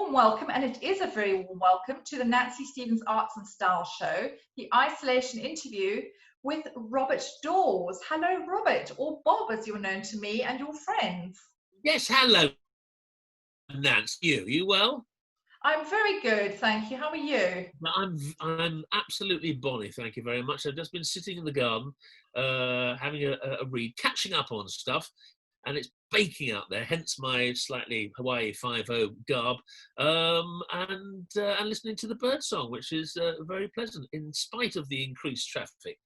warm welcome, and it is a very warm welcome, to the Nancy Stevens Arts and Style Show, the isolation interview with Robert Daws. Hello, Robert, or Bob, as you're known to me and your friends. Yes, hello, Nancy. You well? I'm very good, thank you. How are you? I'm absolutely bonny, thank you very much. I've just been sitting in the garden, having a read, catching up on stuff, and it's baking out there, hence my slightly Hawaii 5-0 garb, and listening to the bird song, which is very pleasant, in spite of the increased traffic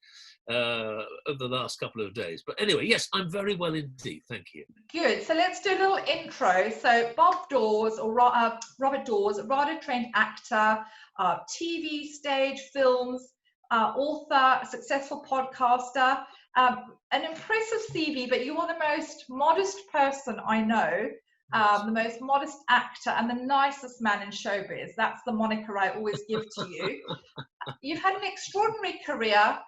of the last couple of days. But anyway, yes, I'm very well indeed, thank you. Good, so let's do a little intro. So Bob Daws, or Robert Daws, a rather trained actor, TV, stage, films, author, a successful podcaster, an impressive CV, but you are the most modest person I know, the most modest actor, and the nicest man in showbiz. That's the moniker I always give to you. You've had an extraordinary career,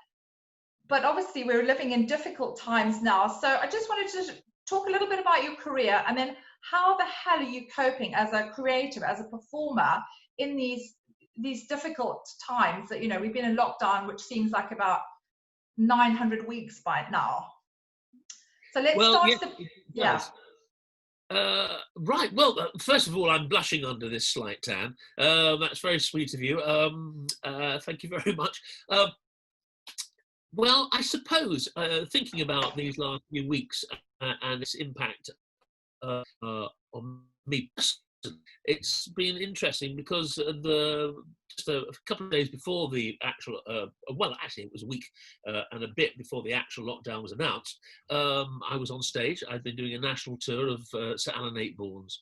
but obviously we're living in difficult times now. So I just wanted to talk a little bit about your career, and then how the hell are you coping as a creative, as a performer, in these difficult times that, you know, we've been in lockdown, which seems like about 900 weeks by now. So let's start. Right, well, first of all, I'm blushing under this slight tan. That's very sweet of you. Thank you very much. Well, I suppose, thinking about these last few weeks and its impact on me, it's been interesting because just a couple of days before the actual, well, actually it was a week and a bit before the actual lockdown was announced, I was on stage. I'd been doing a national tour of Sir Alan Ayckbourn's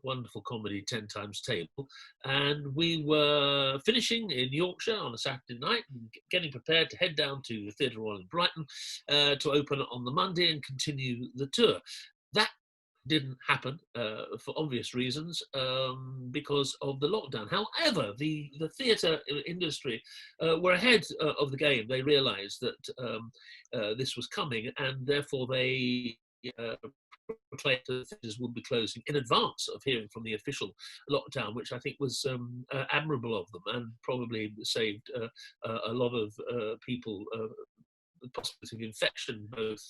wonderful comedy 10 Times Table, and we were finishing in Yorkshire on a Saturday night, getting prepared to head down to the Theatre Royal in Brighton to open on the Monday and continue the tour. That didn't happen for obvious reasons, because of the lockdown. However, the theatre industry were ahead of the game. They realised that this was coming, and therefore they proclaimed that the theatres would be closing in advance of hearing from the official lockdown, which I think was admirable of them, and probably saved a lot of people the possibility of infection, both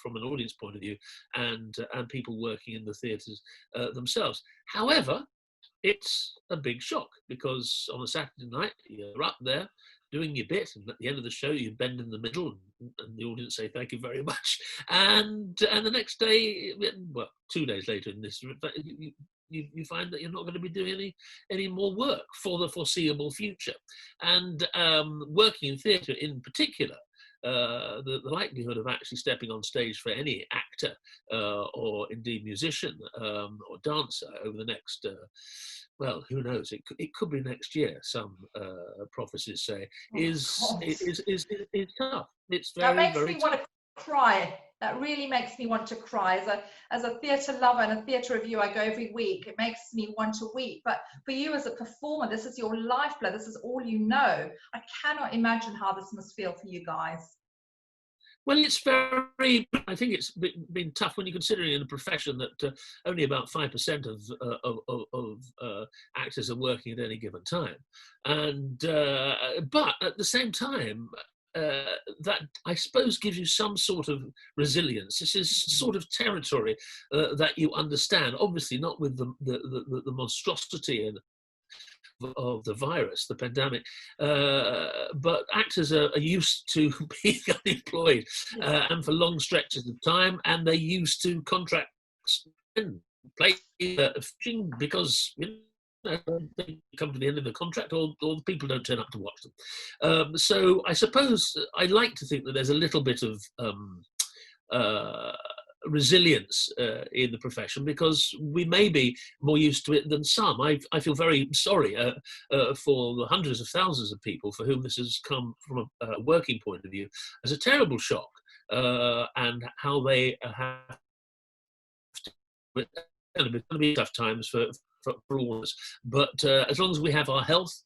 from an audience point of view and people working in the theatres themselves. However, it's a big shock, because on a Saturday night you're up there doing your bit, and at the end of the show you bend in the middle and the audience say thank you very much, and the next day, well, 2 days later in this, you find that you're not going to be doing any more work for the foreseeable future. And working in theatre in particular, the likelihood of actually stepping on stage for any actor or indeed musician or dancer over the next, well, who knows? It could be next year. Some prophecies say is tough. It's very, that makes very me tough. Want to cry. That really makes me want to cry. As a theatre lover and a theatre review, I go every week. It makes me want to weep. But for you as a performer, this is your lifeblood. This is all you know. I cannot imagine how this must feel for you guys. Well, it's very. I think it's been tough when you're considering in a profession that only about 5% of actors are working at any given time, and but at the same time, that I suppose gives you some sort of resilience. This is sort of territory that you understand. Obviously, not with the monstrosity of the virus, the pandemic, but actors are used to being unemployed and for long stretches of time, and they're used to contracts and play because they come to the end of the contract, or the people don't turn up to watch them. So I suppose I like to think that there's a little bit of resilience in the profession, because we may be more used to it than some. I feel very sorry for the hundreds of thousands of people for whom this has come from a working point of view as a terrible shock, and how they have to. It's going to be tough times for all of us, but as long as we have our health,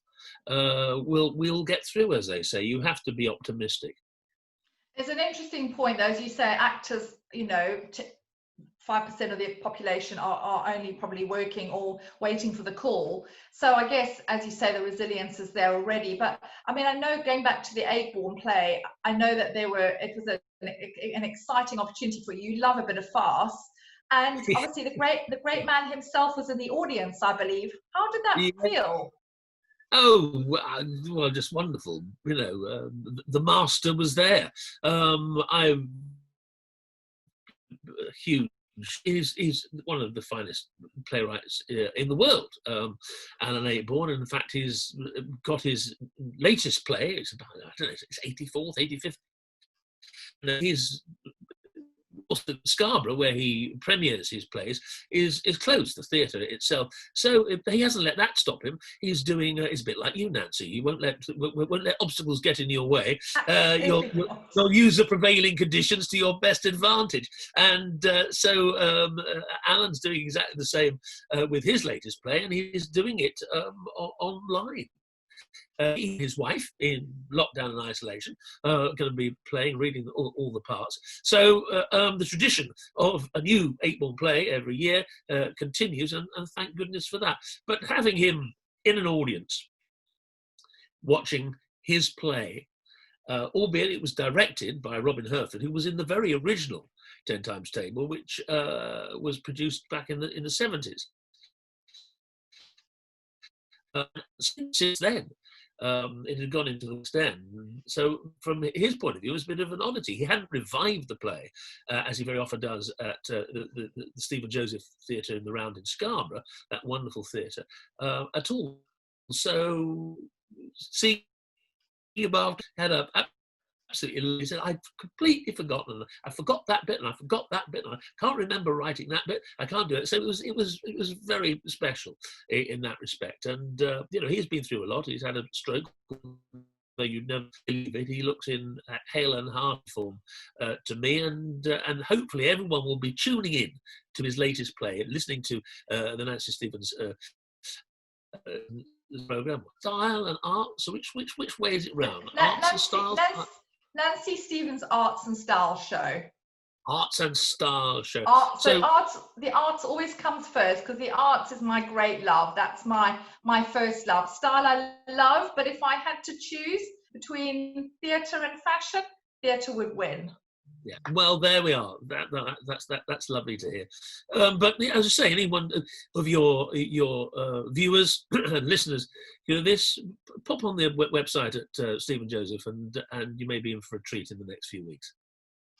we'll get through, as they say. You have to be optimistic. It's an interesting point, though, as you say, actors, you know, 5% of the population are only probably working or waiting for the call. So I guess, as you say, the resilience is there already. But I mean, I know, going back to the Ayckbourn play, I know that it was an exciting opportunity for you. You love a bit of farce. And obviously the great man himself was in the audience, I believe. How did that Yeah. feel? Oh, well, just wonderful. You know, the master was there. I'm huge. He's one of the finest playwrights in the world, Alan Ayckbourn. In fact, he's got his latest play. It's about, I don't know, it's 84th, 85th. And he's also Scarborough, where he premieres his plays, is closed, the theatre itself. So he hasn't let that stop him. He's doing. It's a bit like you, Nancy. You won't let obstacles get in your way. You'll use the prevailing conditions to your best advantage. And so Alan's doing exactly the same with his latest play, and he's doing it online. He and his wife, in lockdown and isolation, going to be reading all the parts. So the tradition of a new Ayckbourn play every year continues, and thank goodness for that. But having him in an audience, watching his play, albeit it was directed by Robin Herford, who was in the very original 10 Times Table, which was produced back in the 70s. Since then, it had gone into the West End. So from his point of view, it was a bit of an oddity. He hadn't revived the play, as he very often does at the Stephen Joseph Theatre in the Round in Scarborough, that wonderful theatre, at all. So seeing about had a absolutely, he said, I'd completely forgotten. I forgot that bit, and I forgot that bit, and I can't remember writing that bit. I can't do it. So it was very special in that respect. And you know, he's been through a lot. He's had a stroke. Though you'd never believe it, he looks in hale and hearty form to me, and hopefully everyone will be tuning in to his latest play and listening to the Nancy Stephens program. Style and art. So which way is it round? Arts and styles. Nancy Stephens Arts and Style Show. Arts and Style Show. The arts always comes first, because the arts is my great love. That's my first love. Style I love, but if I had to choose between theatre and fashion, theatre would win. Yeah, well, there we are. That's lovely to hear. But as I say, anyone of your viewers and listeners, you know, this, pop on the website at Stephen Joseph, and you may be in for a treat in the next few weeks.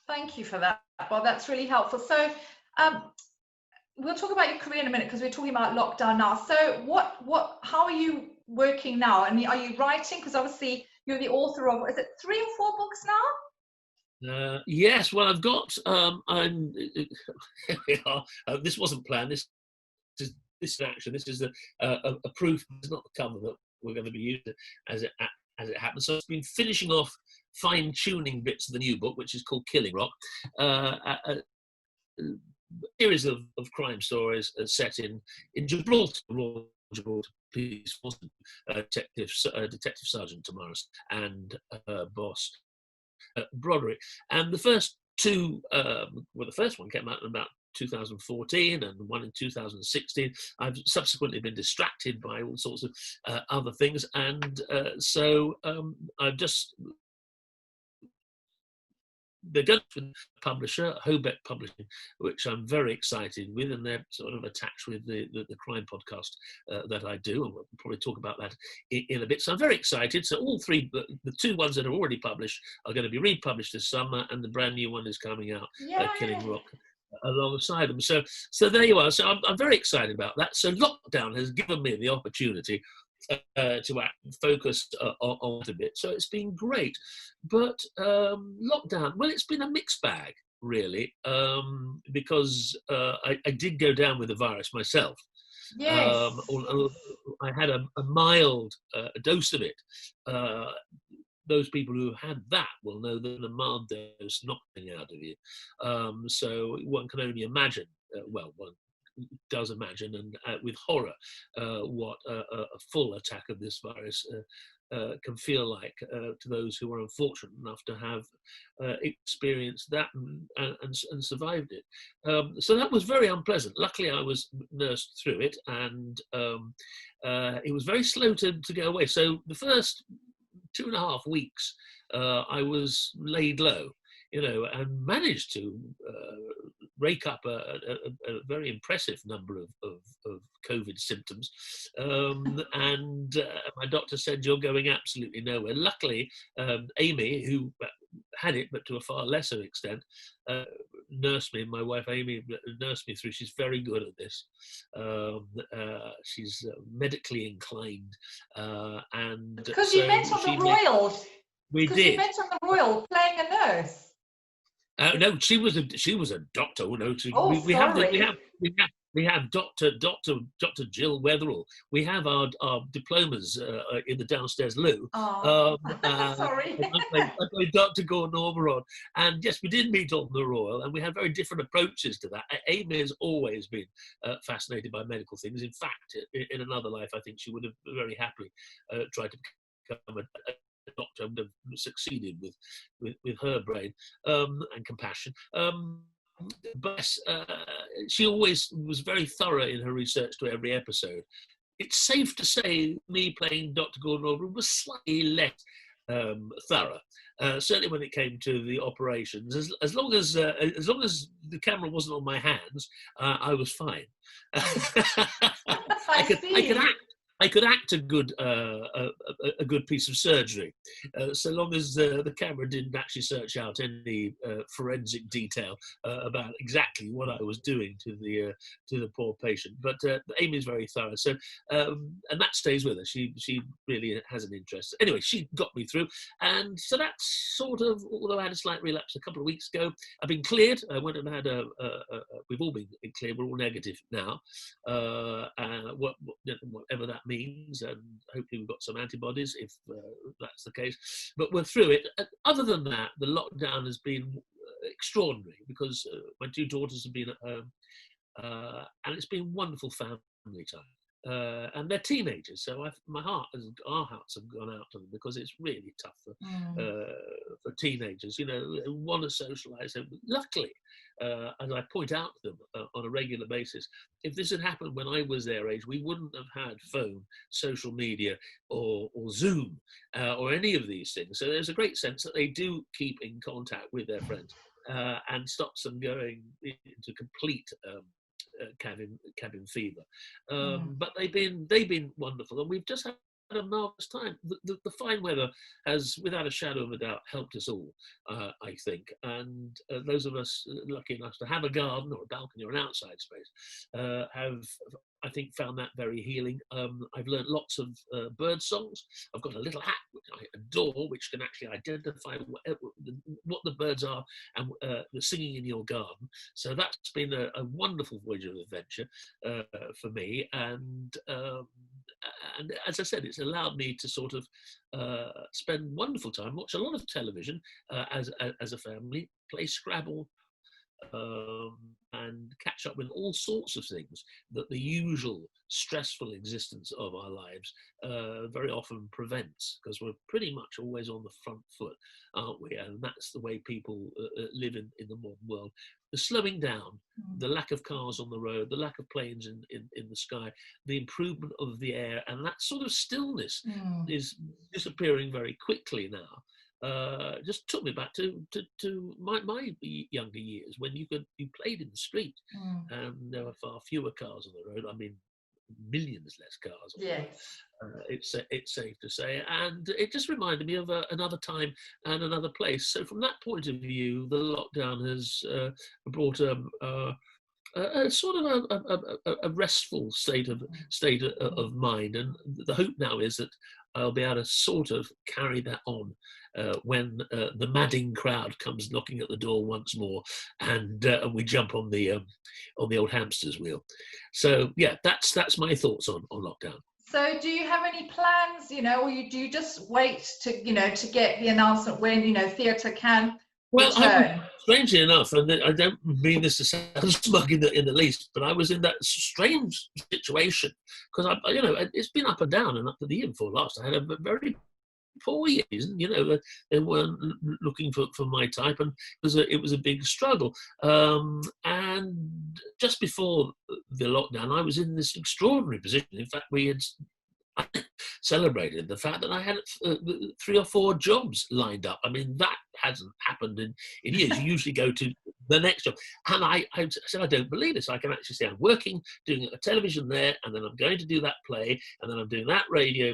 Thank you for that. Well, that's really helpful. So we'll talk about your career in a minute, because we're talking about lockdown now. So how are you working now? I mean, are you writing? Because obviously you're the author of, is it 3 or 4 books now? Yes, well, I've got. Here we are. This wasn't planned. This is action. This is a proof. It's not the cover that we're going to be using as it happens. So I've been finishing off fine-tuning bits of the new book, which is called Killing Rock. A series of crime stories set in Gibraltar. Gibraltar Police Force, Detective Sergeant Tamaris and boss Broderick. And the first two, the first one came out in about 2014 and one in 2016. I've subsequently been distracted by all sorts of other things, and so I've just, they're going to the publisher, Hobeck Publishing, which I'm very excited with, and they're sort of attached with the crime podcast that I do, and we'll probably talk about that in a bit. So I'm very excited. So all three, the 2 ones that are already published are going to be republished this summer, and the brand new one is coming out, Killing Rock, alongside them. So there you are. So I'm very excited about that. So lockdown has given me the opportunity to focus on it a bit. So it's been great. But lockdown, well, it's been a mixed bag, really, because I did go down with the virus myself. Yes. I had a mild dose of it. Those people who had that will know that a mild dose knocking out of you. So one can only imagine, one does imagine, and with horror, what a full attack of this virus can feel like to those who are unfortunate enough to have experienced that and survived it. So that was very unpleasant. Luckily, I was nursed through it, and it was very slow to go away. So the first 2.5 weeks, I was laid low, and managed to rake up a very impressive number of COVID symptoms. And my doctor said, "You're going absolutely nowhere." Luckily, Amy, who had it, but to a far lesser extent, nursed me. My wife, Amy, nursed me through. She's very good at this. She's medically inclined. And because you met on the Royal. We did. You met on the Royal playing a nurse. No, she was a doctor. No, we have Dr. Jill Wetherall. We have our diplomas in the downstairs loo. Sorry. I played Dr. Gordon Ormeron, and yes, we did meet on the Royal, and we had very different approaches to that. Amy has always been fascinated by medical things. In fact, in another life, I think she would have very happily tried to become a doctor, would have succeeded with her brain and compassion. But she always was very thorough in her research to every episode. It's safe to say me playing Dr. Gordon Ormeron was slightly less thorough. Certainly when it came to the operations, as long as the camera wasn't on my hands, I was fine. I could act a good piece of surgery, so long as the camera didn't actually search out any forensic detail about exactly what I was doing to the poor patient. But Amy's very thorough, so and that stays with her. She really has an interest. Anyway, she got me through, and so that's sort of. Although I had a slight relapse a couple of weeks ago, I've been cleared. I went and had we've all been cleared. We're all negative now. Whatever that means, and hopefully we've got some antibodies if that's the case, but we're through it. Other than that, the lockdown has been extraordinary because my 2 daughters have been at home, and it's been wonderful family time, and they're teenagers, so our hearts have gone out to them, because it's really tough for teenagers, who want to socialize. And luckily, as I point out to them on a regular basis, if this had happened when I was their age, we wouldn't have had phone, social media, or Zoom, or any of these things. So there's a great sense that they do keep in contact with their friends, and stops them going into complete cabin fever. But they've been wonderful, and we've just had a marvellous time. The fine weather has, without a shadow of a doubt, helped us all, I think. And those of us lucky enough to have a garden or a balcony or an outside space have, I think, found that very healing. I've learned lots of bird songs. I've got a little app which I adore, which can actually identify what the birds are and the singing in your garden. So that's been a wonderful voyage of adventure for me. And as I said, it's allowed me to sort of spend wonderful time, watch a lot of television as a family, play Scrabble, and catch up with all sorts of things that the usual stressful existence of our lives very often prevents, because we're pretty much always on the front foot, aren't we? And that's the way people live in the modern world. The slowing down, the lack of cars on the road, the lack of planes in the sky, the improvement of the air, and that sort of stillness is disappearing very quickly now. Just took me back to my younger years, when you played in the street, and there were far fewer cars on the road. I mean, millions less cars on the road. It's safe to say, and it just reminded me of another time and another place. So from that point of view, the lockdown has brought a sort of a restful state of mind, and the hope now is that I'll be able to sort of carry that on when the madding crowd comes knocking at the door once more, and we jump on the old hamster's wheel. So yeah, that's my thoughts on lockdown. So do you have any plans, or do you just wait to get the announcement when theatre can return? Strangely enough, and I don't mean this to sound smug in the least, but I was in that strange situation because it's been up and down, and up to the year before last, I had a very 4 years. They weren't looking for my type, and it was a big struggle. And just before the lockdown, I was in this extraordinary position. In fact, we had celebrated the fact that I had 3 or 4 jobs lined up. I mean, that hasn't happened in years. You usually go to the next job. And I said, I don't believe this. I can actually say I'm working, doing a television there, and then I'm going to do that play, and then I'm doing that radio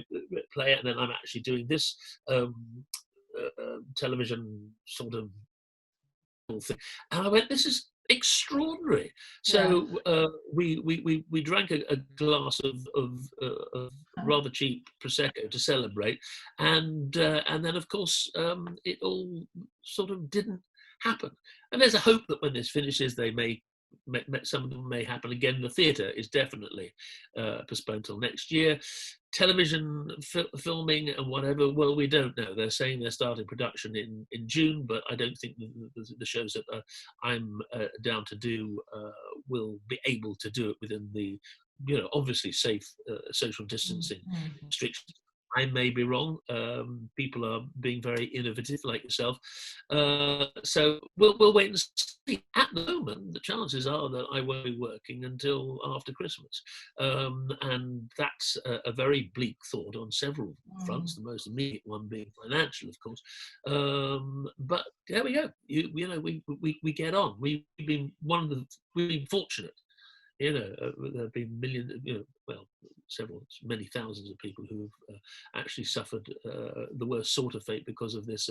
play, and then I'm actually doing this television sort of thing. And I went, this is extraordinary. So we drank a glass of rather cheap prosecco to celebrate, and then of course it all sort of didn't happen. And there's a hope that when this finishes, they may some of them may happen again. The theatre is definitely postponed till next year. Television filming and whatever, well, we don't know. They're saying they're starting production in June, but I don't think the shows that I'm down to do will be able to do it within the, obviously safe social distancing restrictions. I may be wrong. People are being very innovative, like yourself. So we'll wait and see. At the moment, the chances are that I won't be working until after Christmas, and that's a very bleak thought on several fronts. The most immediate one being financial, of course. But there we go. We get on. We've been fortunate. There have been millions, many thousands of people who've actually suffered the worst sort of fate because of this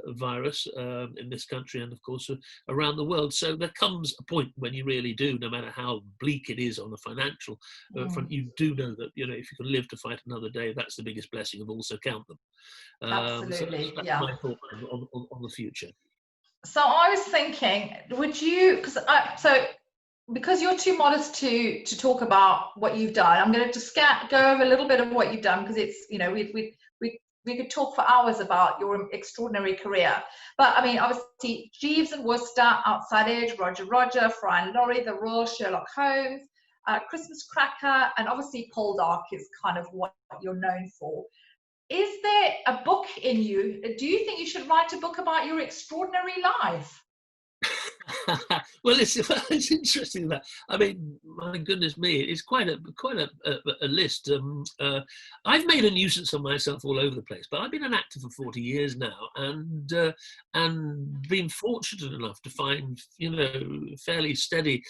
virus in this country and, of course, around the world. So there comes a point when you really do, no matter how bleak it is on the financial front, you do know that, if you can live to fight another day, that's the biggest blessing of all, so count them. Absolutely, so that's my thought on the future. So I was thinking, would you, because you're too modest to talk about what you've done, I'm going to just go over a little bit of what you've done, because it's, we could talk for hours about your extraordinary career. But I mean, obviously, Jeeves and Wooster, Outside Edge, Roger, Fry and Laurie, The Royal, Sherlock Holmes, Christmas Cracker, and obviously Poldark is kind of what you're known for. Is there a book in you? Do you think you should write a book about your extraordinary life? Well, it's interesting that. I mean, my goodness me, it's quite a list. I've made a nuisance of myself all over the place, but I've been an actor for 40 years now, and been fortunate enough to find fairly steady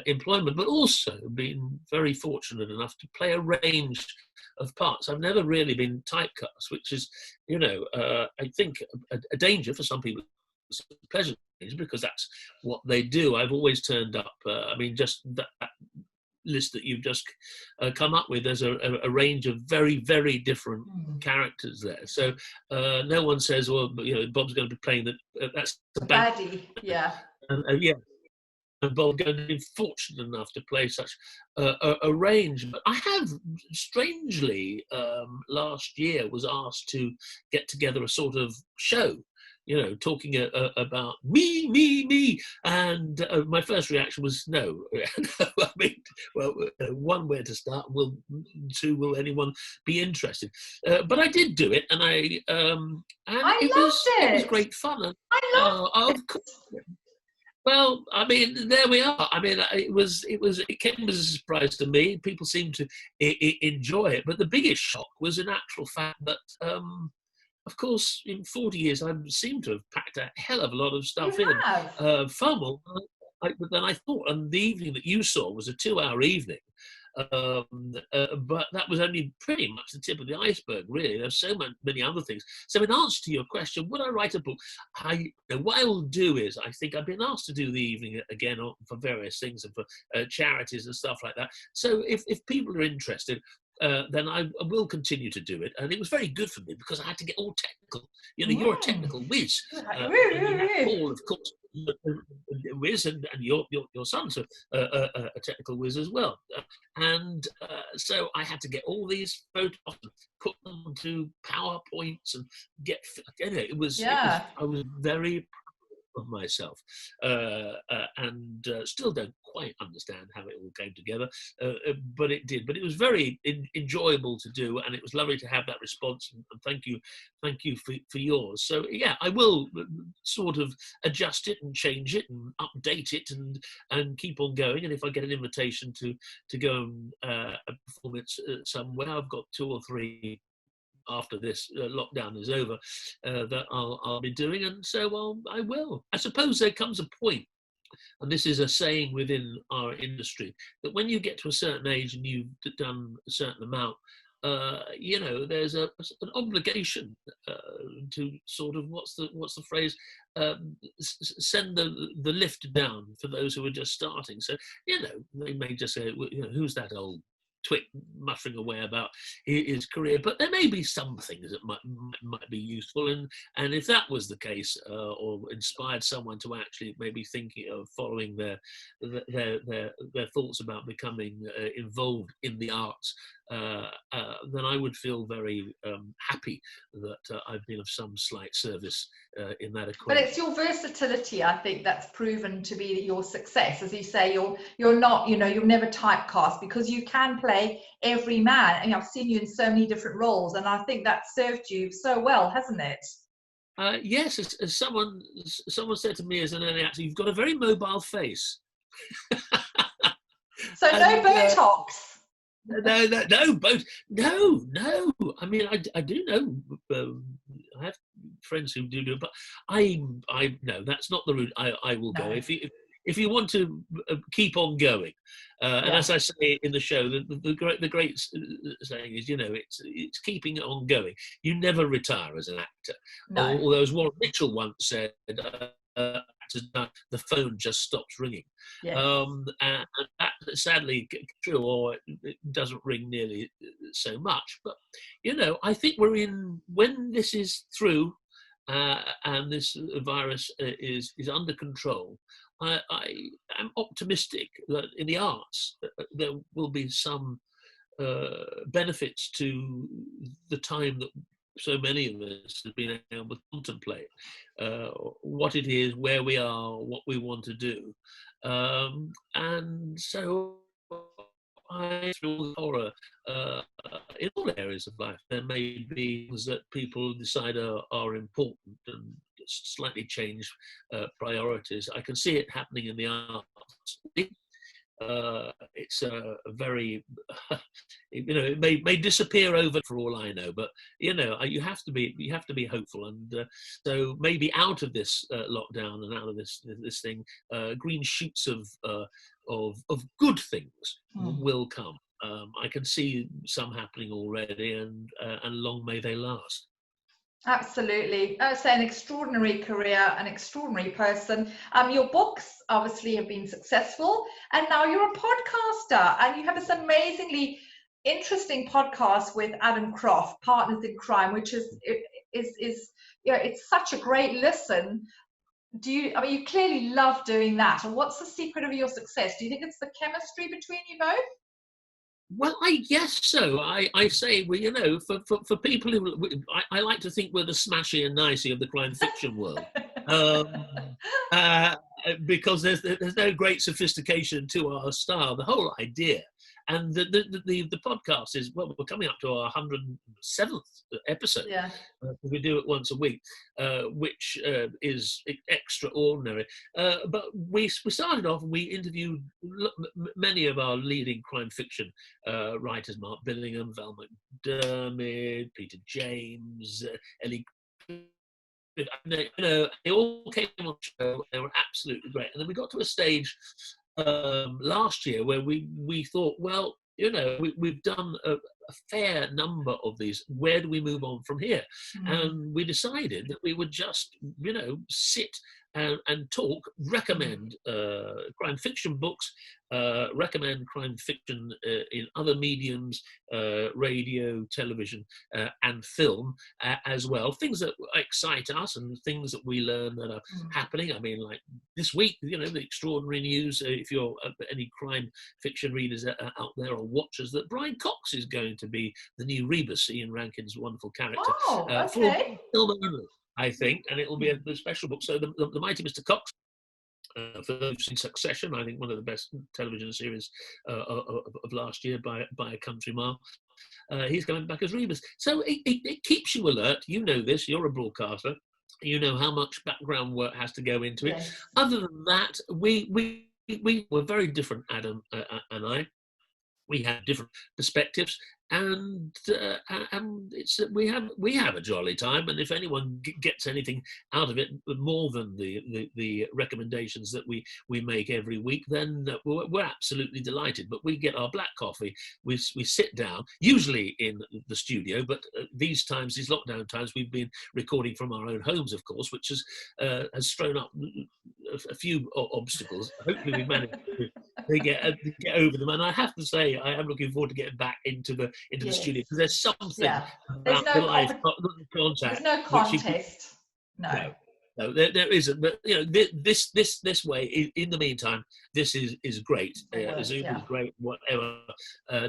employment, but also been very fortunate enough to play a range of parts. I've never really been typecast, which is I think a danger for some people. It's a pleasure, because that's what they do. I've always turned up. I mean, just that list that you've just come up with, there's a range of very, very different characters there. So no one says, well, Bob's going to be playing that's the baddie. Yeah. And Bob going to be fortunate enough to play such a range. But I have, strangely, last year was asked to get together a sort of show, talking about me, and my first reaction was no. I mean, well, one, where to start? Two, will anyone be interested? But I did do it, and it was great fun. And, I loved it. Of course. Well, I mean, there we are. I mean, it came as a surprise to me. People seemed to enjoy it, but the biggest shock was, in actual fact, that. Of course, in 40 years, I seem to have packed a hell of a lot of stuff in. Far more than I thought. And the evening that you saw was a 2-hour evening. But that was only pretty much the tip of the iceberg, really. There's so many other things. So in answer to your question, would I write a book? What I will do is, I think I've been asked to do the evening again for various things and for charities and stuff like that. So if people are interested, then I will continue to do it. And it was very good for me, because I had to get all technical. You're a technical whiz. And Paul, of course, whiz, and your son's a technical whiz as well. So I had to get all these photos and put them to PowerPoints and get. I was very of myself, and still don't quite understand how it all came together, but it did. But it was very enjoyable to do, and it was lovely to have that response. And thank you for yours. So yeah, I will sort of adjust it and change it and update it and keep on going. And if I get an invitation to go and perform it somewhere, I've got 2 or 3 after this lockdown is over that I'll be doing, and so I will. I suppose there comes a point, and this is a saying within our industry, that when you get to a certain age and you've done a certain amount, there's an obligation to sort of what's the phrase, send the lift down for those who are just starting. So they may just say, who's that old twit muttering away about his career, but there may be some things that might be useful, and if that was the case, or inspired someone to actually maybe thinking of following their thoughts about becoming involved in the arts, then I would feel very happy that I've been of some slight service in that equation. But it's your versatility, I think, that's proven to be your success. As you say, you're not, you're never typecast, because you can play every man. And I've seen you in so many different roles, and I think that served you so well, hasn't it? Yes, as someone said to me as an early actor, you've got a very mobile face. So no Botox. No. I mean, I do know. I have friends who do it, but I no, that's not the route I will go. If you want to keep on going, and as I say in the show, the great saying is, it's keeping on going. You never retire as an actor. No. Although, as Warren Mitchell once said, the phone just stops ringing. Yes. And that sadly true, or it doesn't ring nearly so much. But I think when this is through, and this virus is under control, I am optimistic that in the arts there will be some benefits to the time that so many of us have been able to contemplate what it is, where we are, what we want to do. And so through horror in all areas of life, there may be things that people decide are important and slightly change priorities. I can see it happening in the arts. It's a very, it may disappear over for all I know, but you have to be hopeful, and so maybe out of this lockdown and out of this thing, green shoots of good things will come. I can see some happening already, and long may they last. Absolutely. It's an extraordinary career, an extraordinary person. Your books obviously have been successful, and now you're a podcaster, and you have this amazingly interesting podcast with Adam Croft, Partners in Crime, which is it's such a great listen. You clearly love doing that, and what's the secret of your success? Do you think it's the chemistry between you both? Well, I guess so. I say, well, for people who, I like to think we're the smashy and nicey of the crime fiction world, because there's no great sophistication to our style. The whole idea, and the podcast is, well, we're coming up to our 107th episode. Yeah. We do it once a week, which is extraordinary. But we started off and we interviewed many of our leading crime fiction writers: Mark Billingham, Val McDermid, Peter James, Ellie. They all came on the show. They were absolutely great. And then we got to a stage last year where we thought, well, we've done a fair number of these. Where do we move on from here? And we decided that we would just, sit and talk, recommend crime fiction books, recommend crime fiction in other mediums, radio, television, and film as well. Things that excite us and things that we learn that are happening. I mean, like this week, the extraordinary news, if you're any crime fiction readers out there or watchers, that Brian Cox is going to be the new Rebus, Ian Rankin's wonderful character. Oh, okay. For film only. I think, and it will be a special book. So the Mighty Mr. Cox. For those who've seen Succession, I think one of the best television series of last year by a country mile. He's coming back as Rebus. So it keeps you alert. You know this. You're a broadcaster. You know how much background work has to go into it. Yes. Other than that, we were very different, Adam and I. We have different perspectives, and it's we have a jolly time. And if anyone gets anything out of it more than the recommendations that we make every week, then we're absolutely delighted. But we get our black coffee, we sit down, usually in the studio, but these lockdown times, we've been recording from our own homes, of course, which has thrown up a few obstacles. Hopefully, we managed to get over them. And I have to say, I am looking forward to getting back into the studio, because there's something about the live contact. There's no contest. No, there isn't. But this way. In the meantime, this is great. Zoom is great. Whatever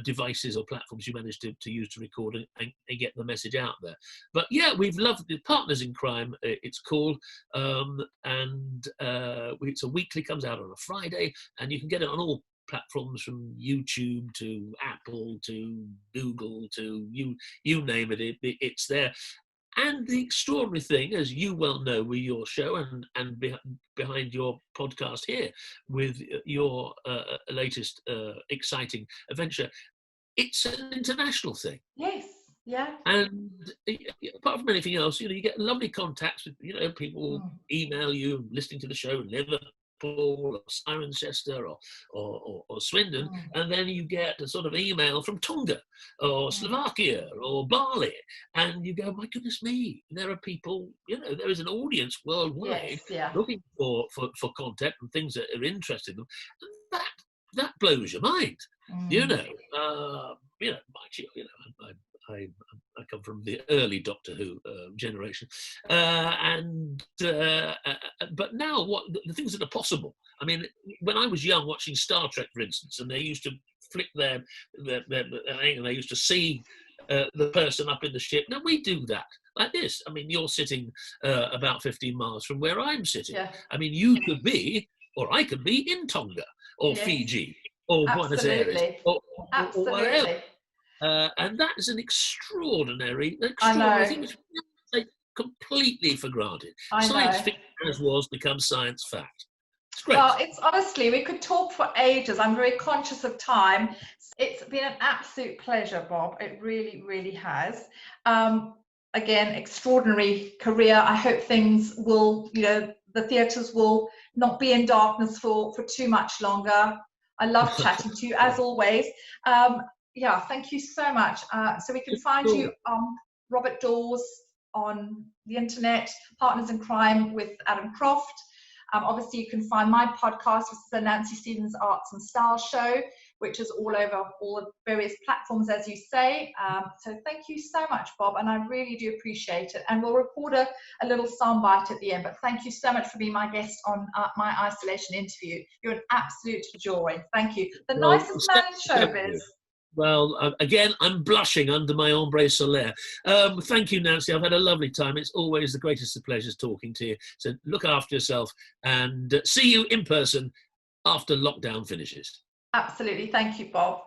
devices or platforms you manage to use to record and get the message out there. But yeah, we've loved the Partners in Crime. It's called, and it's a weekly. Comes out on a Friday, and you can get it on all platforms, from YouTube to Apple to Google to you name it. It's there. And the extraordinary thing, as you well know, with your show and behind your podcast here, with your latest exciting adventure, it's an international thing. Yes, yeah. And apart from anything else, you get lovely contacts with, people email you listening to the show in Liverpool or Cirencester or Swindon, and then you get a sort of email from Tonga or Slovakia or Bali, and you go, my goodness me, there are people, there is an audience worldwide looking for content and things that are interesting them. That blows your mind. I come from the early Doctor Who generation, but now the things that are possible. I mean, when I was young, watching Star Trek, for instance, and they used to flick their and they used to see the person up in the ship. Now we do that like this. I mean, you're sitting about 15 miles from where I'm sitting. Yeah. I mean, you could be, or I could be in Tonga or Fiji or Buenos Aires or whatever. And that is an extraordinary thing which we take completely for granted. Science fiction, as was, becomes science fact. It's great. Well, it's honestly, we could talk for ages. I'm very conscious of time. It's been an absolute pleasure, Bob. It really, really has. Again, extraordinary career. I hope things will, the theatres will not be in darkness for too much longer. I love chatting to you, as always. Yeah, thank you so much. So we can find you, Robert Daws, on the internet, Partners in Crime with Adam Croft. Obviously, you can find my podcast, which is the Nancy Stevens Arts and Style Show, which is all over all the various platforms, as you say. So thank you so much, Bob, and I really do appreciate it. And we'll record a little soundbite at the end, but thank you so much for being my guest on my isolation interview. You're an absolute joy. Thank you. The nicest man in showbiz. Well, again, I'm blushing under my ombre solaire. Thank you, Nancy. I've had a lovely time. It's always the greatest of pleasures talking to you. So look after yourself, and see you in person after lockdown finishes. Absolutely. Thank you, Bob.